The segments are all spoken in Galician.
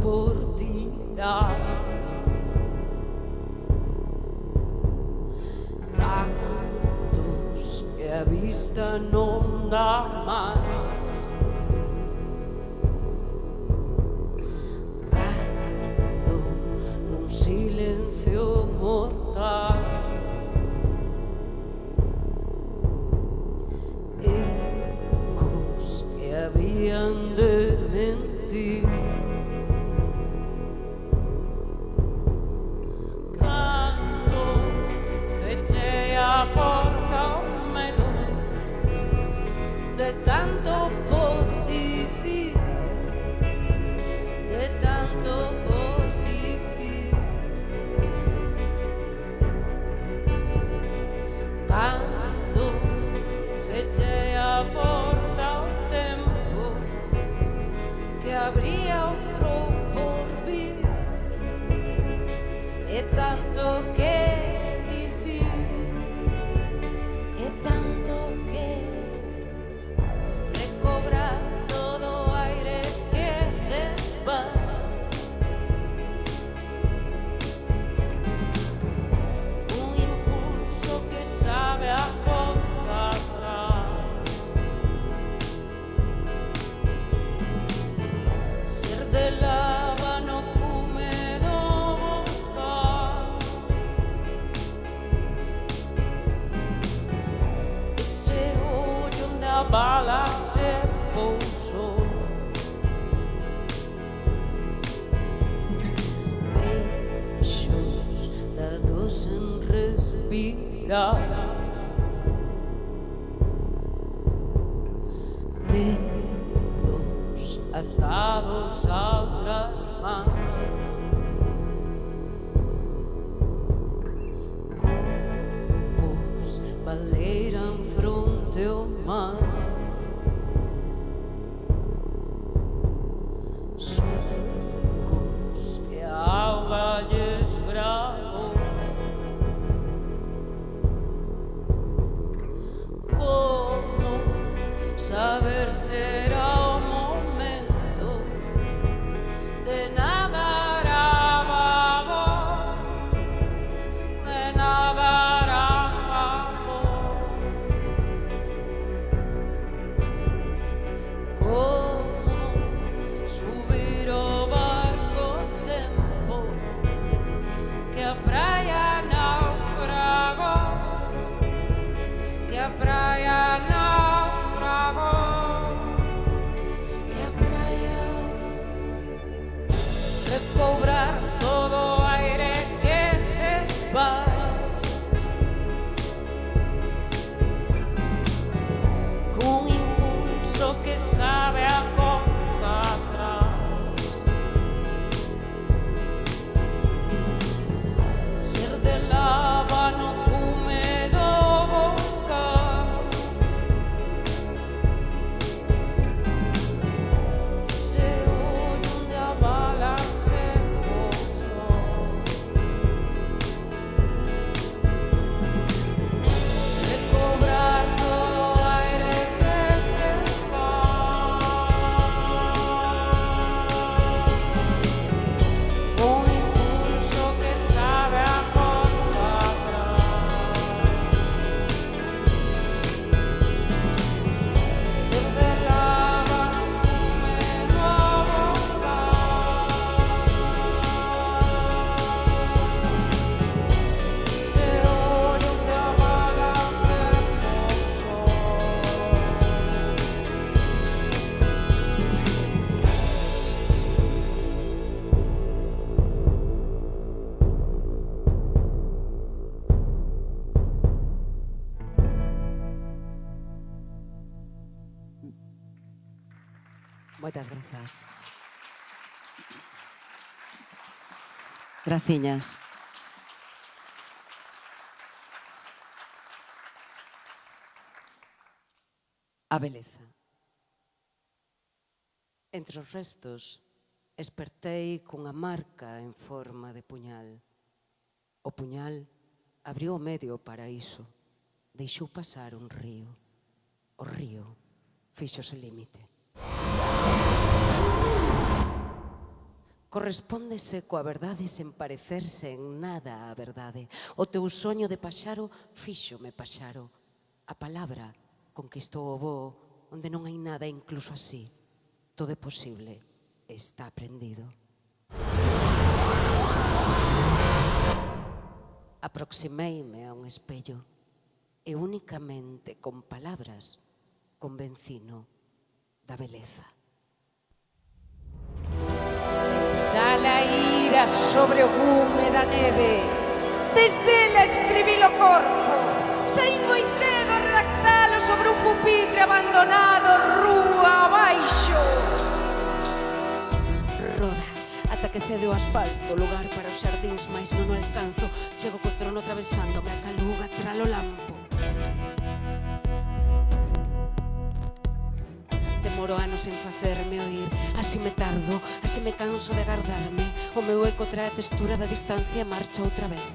por tirar. Tantos que a vista non dá máis. Perdo nun silencio mortal. Ecos que habían de mentir. A porta o medo de tanto por dicir, de tanto por dicir. Cando fechei a porta o tempo que habría outro por vir, e tanto que bala se pousou. Beijos dados en respirar. Dedos atados a outras mãos. Corpos baleiran fronte ao mar. Surcos que a auga lles grabou. Como saber será o momento de nadar a babor, de nadar a favor? Como subir o barco tempo que a praia naufragou, que a praia naufragou, que a praia recobrar todo o aire que se esvai. Cun impulso que sabe a conta atrás. Ser de lava no cume do volcán. Ese ollo onde a bala se pousou. Recobrar todo o aire que se esvai. Con impulso que sabe a conta atrás. Ser de lava no cume do volcán. Ese ollo onde a bala se pousou. Moitas grazas. Graciñas. A beleza. Entre os restos, espertei cunha marca en forma de puñal. O puñal abriu o medio paraíso, deixou pasar un río. O río fíxose límite. correspóndese coa verdade sen parecerse en nada á verdade. O teu soño de paxaro fíxome paxaro. A palabra conquistou o voo onde non hai nada incluso así. Todo é posible, está aprendido. Aproximeime a un espello e únicamente con palabras convencino da beleza. Tal a ira sobre o gume da neve, desde ela escribí o corpo. Saí moi cedo a redactalo sobre un pupitre abandonado rúa abaixo. Roda ata que cede o asfalto, lugar para os xardíns, mais non o alcanzo. Chego co trono atravesándome a caluga tras o lampo. Demoro anos en facerme oír, así me tardo, así me canso de agardarme. O meu eco trae a textura da distancia e marcha outra vez.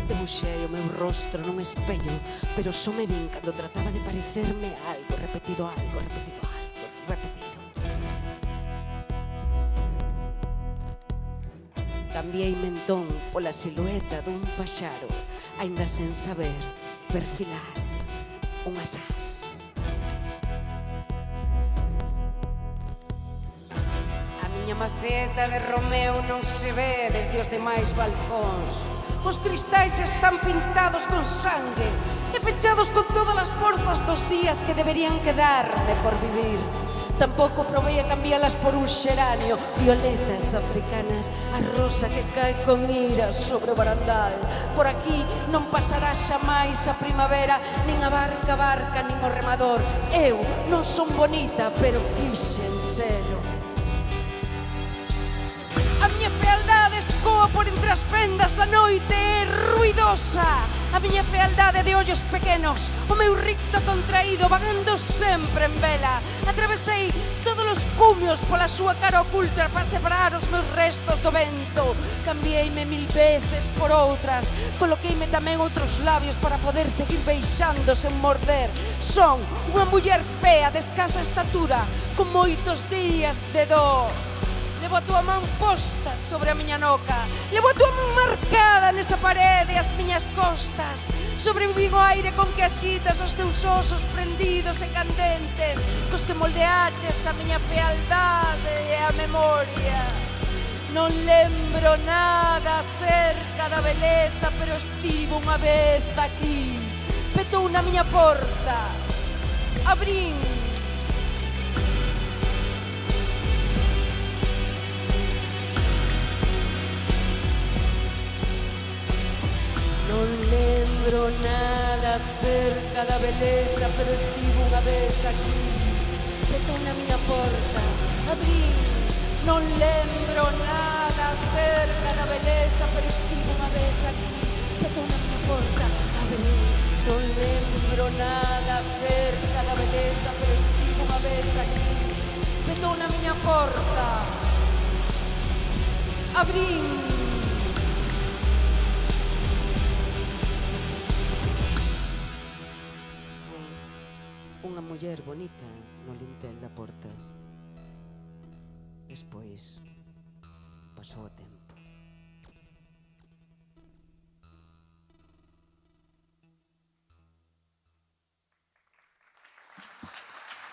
Debuxei o meu rostro nun espello, pero só me vin cando trataba de parecerme algo repetido, algo repetido, algo repetido. Cambiei-me entón pola silueta dun paxaro, aínda sen saber perfilar unhas ás. A miña maceta de Romeo non se ve desde os demais balcóns. Os cristais están pintados con sangue e fechados con todas as forzas dos días que deberían quedarme por vivir. Tampouco provei a cambialas por un xeranio, violetas africanas, a rosa que cae con ira sobre o barandal. Por aquí non pasará xamais a primavera, nin a barca, nin o remador. Eu non son bonita, pero quixen selo. A miña fealdade escoa por entre as fendas da noite, é ruidosa. A miña fealdade de ollos pequenos, o meu ricto contraído vagando sempre en vela. Atravesei todos os cumios pola súa cara oculta para separar os meus restos do vento. Cambiei-me 1000 veces por outras, coloqueime tamén outros labios para poder seguir beixando sen morder. Son unha muller fea de escasa estatura, con moitos días de dor. Levo a túa man posta sobre a miña noca, levo a túa man marcada nesa parede as miñas costas. Sobrevivín o aire con que axitas os teus osos prendidos e candentes, cos que moldeaches a miña fealdade e a memoria. Non lembro nada acerca da beleza, pero estivo unha vez aquí. Petou na miña porta, abrín. Non lembro nada acerca da beleza, pero estivo unha vez aquí. Petou na miña porta, abrí. Non lembro nada acerca da beleza, pero estivo unha vez aquí. Petou na miña porta, abrí. Non lembro nada acerca da beleza, pero estivo unha vez aquí. Petou na miña porta, abrí. Unha muller bonita no lintel da porta. Despois pasou o tempo.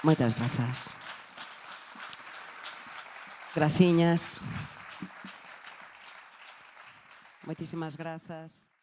Moitas grazas. Graciñas. Moitísimas grazas.